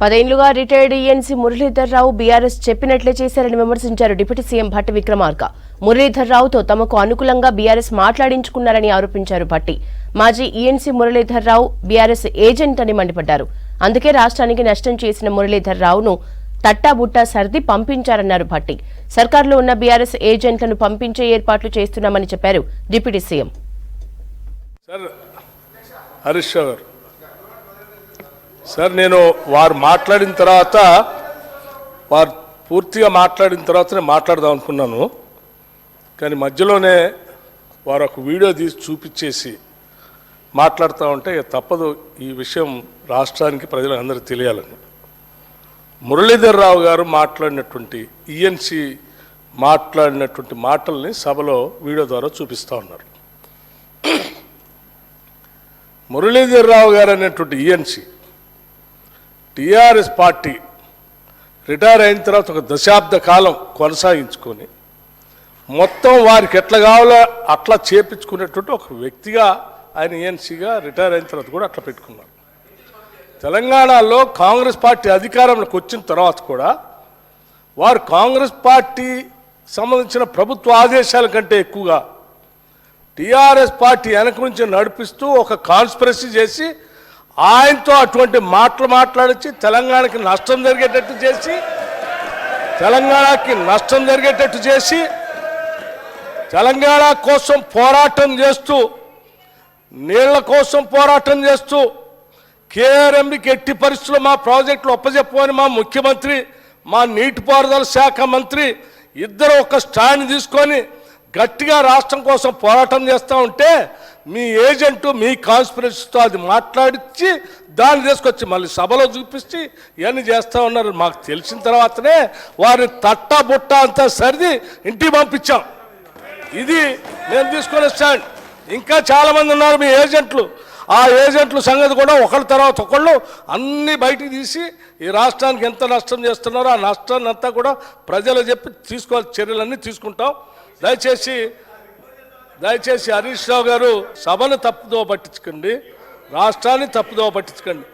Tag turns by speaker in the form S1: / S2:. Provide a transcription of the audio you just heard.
S1: 10 ఏళ్లుగా retired ENC Muralidhar Rao BRS చెప్పినట్లే చేశారని విమర్శించారు డిప్యూటీ సీఎం భట్టి విక్రమార్క. మురళీధర్ రావుతో తమకు అనుకూలంగా బీఆర్ఎస్ మాట్లాడించుకున్నారని ఆరోపించారు భట్టి. మాజీ ENC Muralidhar Rao BRS agent అని మండిపడ్డారు. అందుకే రాష్ట్రానికి నష్టం చేసిన మురళీధర్ రావును తట్టాబుట్టా సర్ది పంపించారన్నారు భట్టి. సర్కారులో ఉన్న బీఆర్ఎస్ ఏజెంట్లను పంపించే ఏర్పాట్లు చేస్తున్నామని చెప్పారు డిప్యూటీ సీఎం.
S2: సార్, నేను వారు మాట్లాడిన తర్వాత పూర్తిగా మాట్లాడిన తర్వాత నేను మాట్లాడదాం అనుకున్నాను. కానీ మధ్యలోనే వారు ఒక వీడియో తీసి చూపించేసి మాట్లాడుతూ ఉంటే తప్పదు ఈ విషయం రాష్ట్రానికి ప్రజలందరికీ తెలియాలని. మురళీధర్ రావు గారు మాట్లాడినటువంటి ఈఎన్సీ మాట్లాడినటువంటి మాటల్ని సభలో వీడియో ద్వారా చూపిస్తూ ఉన్నారు. మురళీధర్ రావు గారు అనేటువంటి ఈఎన్సీ టీఆర్ఎస్ పార్టీ రిటైర్ అయిన తర్వాత ఒక దశాబ్ద కాలం కొనసాగించుకొని మొత్తం వారికి ఎట్లా కావాలో అట్లా చేపించుకునేటువంటి ఒక వ్యక్తిగా ఆయన ఈఎన్సీగా రిటైర్ అయిన తర్వాత కూడా అట్లా పెట్టుకున్నారు. తెలంగాణలో కాంగ్రెస్ పార్టీ అధికారంలోకి వచ్చిన తర్వాత కూడా వారు కాంగ్రెస్ పార్టీ సంబంధించిన ప్రభుత్వ ఆదేశాల కంటే ఎక్కువగా టీఆర్ఎస్ పార్టీ వెనక నుంచి నడిపిస్తూ ఒక కాన్స్పిరసీ చేసి ఆయనతో అటువంటి మాటలు మాట్లాడించి తెలంగాణకి నష్టం జరిగేటట్టు చేసి తెలంగాణ కోసం పోరాటం చేస్తూ నీళ్ల కోసం పోరాటం చేస్తూ కేఆర్ఎంబికి ఎట్టి పరిస్థితుల్లో మా ప్రాజెక్టులు ఒప్పజెప్పమని మా ముఖ్యమంత్రి, మా నీటిపారుదల శాఖ మంత్రి ఇద్దరు ఒక స్టాండ్ తీసుకొని గట్టిగా రాష్ట్రం కోసం పోరాటం చేస్తూ ఉంటే మీ ఏజెంటు మీ కాన్స్పిరసీతో అది మాట్లాడించి దాన్ని తీసుకొచ్చి మళ్ళీ సభలో చూపించి ఇవన్నీ చేస్తూ ఉన్నారు. మాకు తెలిసిన తర్వాతనే వారిని తట్టబుట్ట అంతా సరిది ఇంటికి పంపించాం. ఇది నేను తీసుకునే స్టాండ్. ఇంకా చాలామంది ఉన్నారు మీ ఏజెంట్లు. ఆ ఏజెంట్ల సంగతి కూడా ఒకళ్ళ తర్వాత ఒకళ్ళు అన్నీ బయటికి తీసి ఈ రాష్ట్రానికి ఎంత నష్టం చేస్తున్నారో ఆ నష్టాన్ని అంతా కూడా ప్రజలు చెప్పి తీసుకోవాల్సిన చర్యలన్నీ తీసుకుంటాం. దయచేసి హరీష్ రావు గారు సభను తప్పుదోవ పట్టించకండి, రాష్ట్రాన్ని తప్పుదోవ పట్టించకండి.